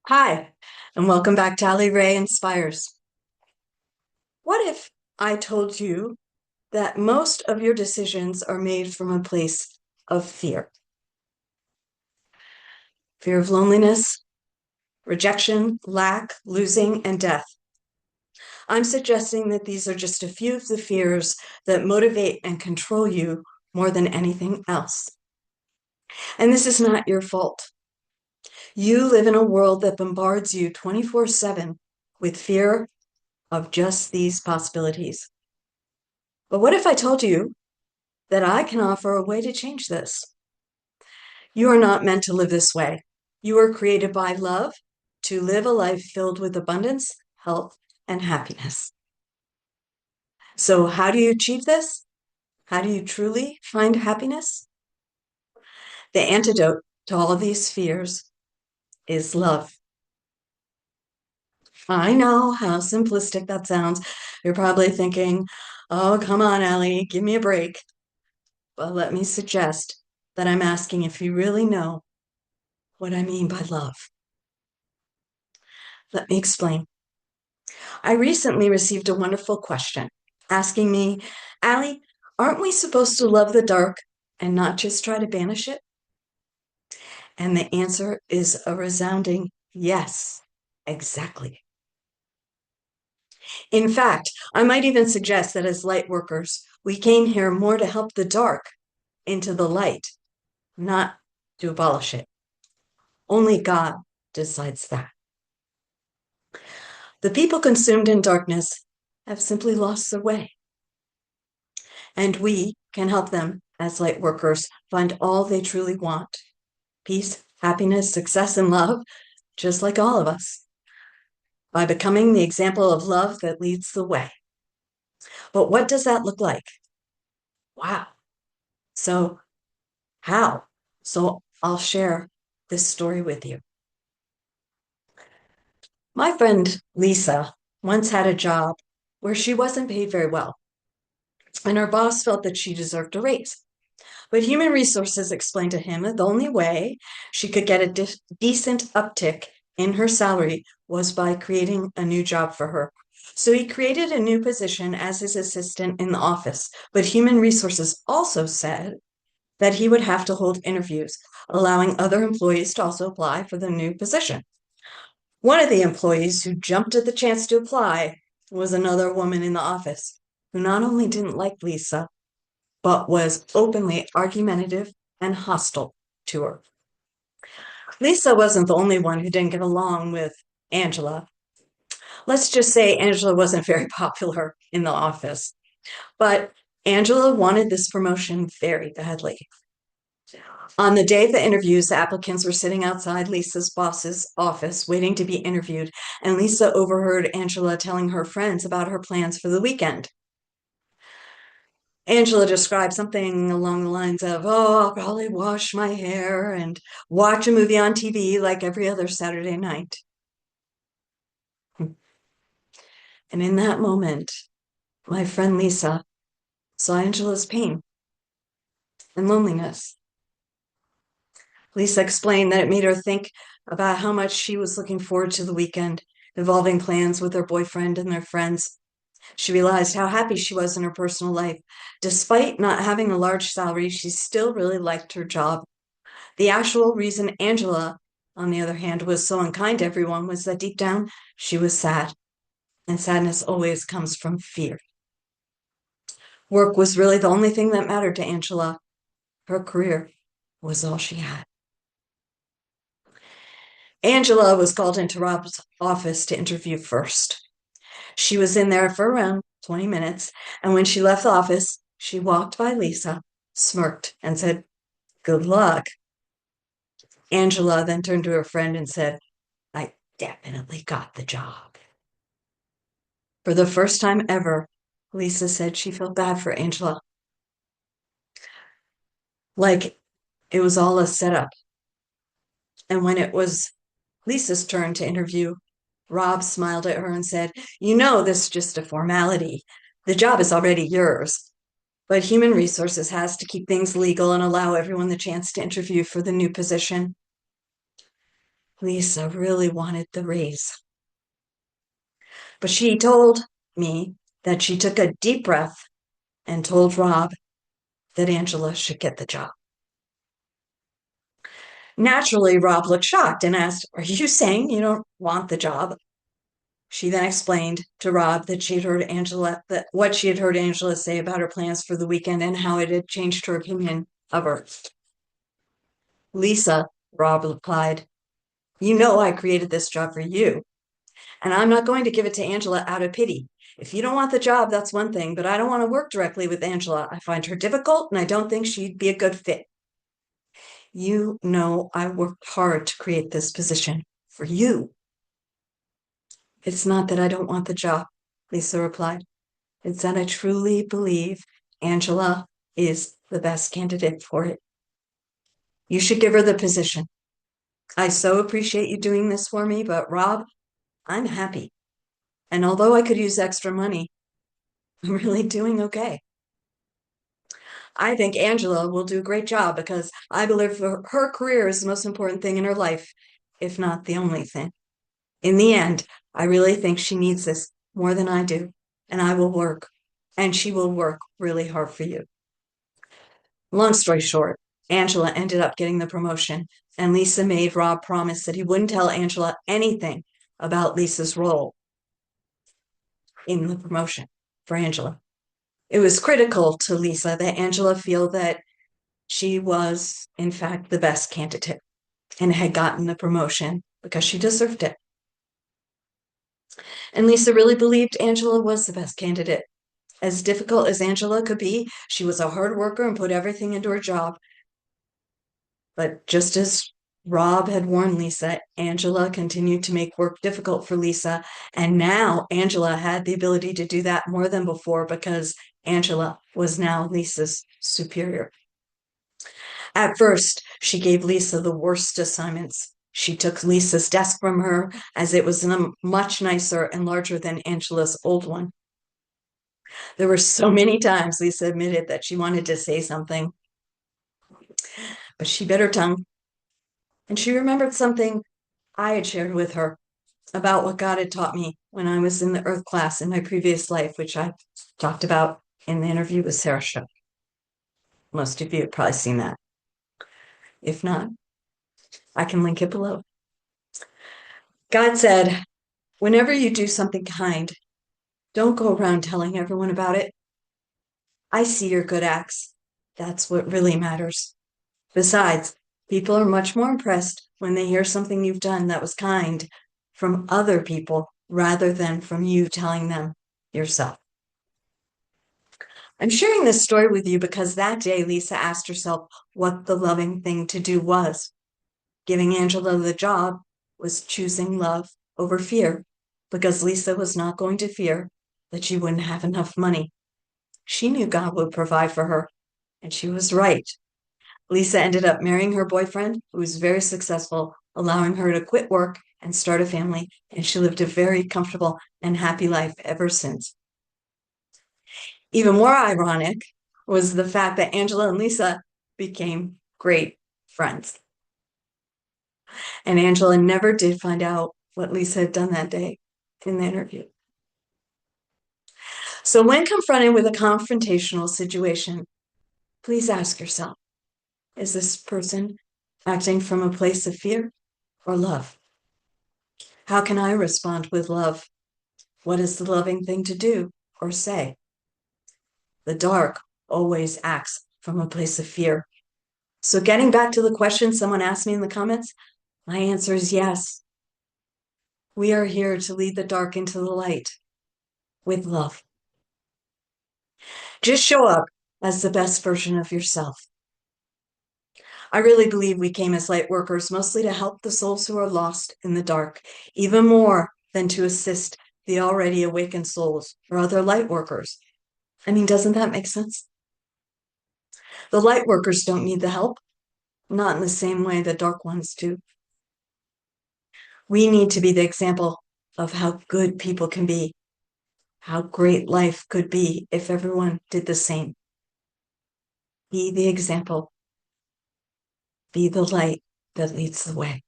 Hi, and welcome back to Ali Ray Inspires. What if I told you that most of your decisions are made from a place of fear? Fear of loneliness, rejection, lack, losing, and death. I'm suggesting that these are just a few of the fears that motivate and control you more than anything else. And this is not your fault. You live in a world that bombards you 24/7 with fear of just these possibilities. But what if I told you that I can offer a way to change this? You are not meant to live this way. You are created by love to live a life filled with abundance, health, and happiness. So, how do you achieve this? How do you truly find happiness? The antidote to all of these fears is love. I know how simplistic that sounds. You're probably thinking, oh, come on, Allie, give me a break. But let me suggest that I'm asking if you really know what I mean by love. Let me explain. I recently received a wonderful question asking me, Allie, aren't we supposed to love the dark and not just try to banish it? And the answer is a resounding yes, exactly. In fact, I might even suggest that as light workers, we came here more to help the dark into the light, not to abolish it. Only God decides that. The people consumed in darkness have simply lost their way. And we can help them as light workers find all they truly want: peace, happiness, success, and love, just like all of us, by becoming the example of love that leads the way. But what does that look like? Wow. So, how? So, I'll share this story with you. My friend Lisa once had a job where she wasn't paid very well, and her boss felt that she deserved a raise. But human resources explained to him that the only way she could get a decent uptick in her salary was by creating a new job for her. So he created a new position as his assistant in the office. But human resources also said that he would have to hold interviews, allowing other employees to also apply for the new position. One of the employees who jumped at the chance to apply was another woman in the office who not only didn't like Lisa, but was openly argumentative and hostile to her. Lisa wasn't the only one who didn't get along with Angela. Let's just say Angela wasn't very popular in the office, but Angela wanted this promotion very badly. On the day of the interviews, the applicants were sitting outside Lisa's boss's office waiting to be interviewed, and Lisa overheard Angela telling her friends about her plans for the weekend. Angela described something along the lines of, oh, I'll probably wash my hair and watch a movie on TV like every other Saturday night. And in that moment, my friend Lisa saw Angela's pain and loneliness. Lisa explained that it made her think about how much she was looking forward to the weekend, involving plans with her boyfriend and their friends. She realized how happy she was in her personal life. Despite not having a large salary, she still really liked her job. The actual reason Angela, on the other hand, was so unkind to everyone was that deep down she was sad, and sadness always comes from fear. Work was really the only thing that mattered to Angela. Her career was all she had. Angela was called into Rob's office to interview first. She was in there for around 20 minutes, and when she left the office, she walked by Lisa, smirked, and said, "Good luck." Angela then turned to her friend and said, "I definitely got the job." For the first time ever, Lisa said she felt bad for Angela, like it was all a setup. And when it was Lisa's turn to interview, Rob smiled at her and said, "You know, this is just a formality. The job is already yours. But human resources has to keep things legal and allow everyone the chance to interview for the new position." Lisa really wanted the raise. But she told me that she took a deep breath and told Rob that Angela should get the job. Naturally, Rob looked shocked and asked, "Are you saying you don't want the job?" She then explained to Rob that what she had heard Angela say about her plans for the weekend and how it had changed her opinion of her. "Lisa," Rob replied, "you know I created this job for you, and I'm not going to give it to Angela out of pity. If you don't want the job, that's one thing, but I don't want to work directly with Angela. I find her difficult, and I don't think she'd be a good fit. You know I worked hard to create this position for you." "It's not that I don't want the job," Lisa replied. "It's that I truly believe Angela is the best candidate for it. You should give her the position. I so appreciate you doing this for me, but Rob, I'm happy. And although I could use extra money, I'm really doing okay. I think Angela will do a great job because I believe her career is the most important thing in her life, if not the only thing. In the end, I really think she needs this more than I do, and she will work really hard for you." Long story short, Angela ended up getting the promotion, and Lisa made Rob promise that he wouldn't tell Angela anything about Lisa's role in the promotion for Angela. It was critical to Lisa that Angela feel that she was, in fact, the best candidate and had gotten the promotion because she deserved it. And Lisa really believed Angela was the best candidate. As difficult as Angela could be, she was a hard worker and put everything into her job. But just as Rob had warned Lisa, Angela continued to make work difficult for Lisa. And now Angela had the ability to do that more than before because Angela was now Lisa's superior. At first, she gave Lisa the worst assignments. She took Lisa's desk from her as it was much nicer and larger than Angela's old one. There were so many times Lisa admitted that she wanted to say something, but she bit her tongue. And she remembered something I had shared with her about what God had taught me when I was in the earth class in my previous life, which I talked about in the interview with Sarah Shook. Most of you have probably seen that. If not, I can link it below. God said, "Whenever you do something kind, don't go around telling everyone about it. I see your good acts. That's what really matters. Besides, people are much more impressed when they hear something you've done that was kind from other people rather than from you telling them yourself." I'm sharing this story with you because that day Lisa asked herself what the loving thing to do was. Giving Angela the job was choosing love over fear because Lisa was not going to fear that she wouldn't have enough money. She knew God would provide for her, and she was right. Lisa ended up marrying her boyfriend, who was very successful, allowing her to quit work and start a family, and she lived a very comfortable and happy life ever since. Even more ironic was the fact that Angela and Lisa became great friends. And Angela never did find out what Lisa had done that day in the interview. So when confronted with a confrontational situation, please ask yourself, is this person acting from a place of fear or love? How can I respond with love? What is the loving thing to do or say? The dark always acts from a place of fear. So getting back to the question someone asked me in the comments, my answer is yes. We are here to lead the dark into the light with love. Just show up as the best version of yourself. I really believe we came as light workers mostly to help the souls who are lost in the dark, even more than to assist the already awakened souls or other light workers. I mean, doesn't that make sense? The light workers don't need the help, not in the same way the dark ones do. We need to be the example of how good people can be, how great life could be if everyone did the same. Be the example. Be the light that leads the way.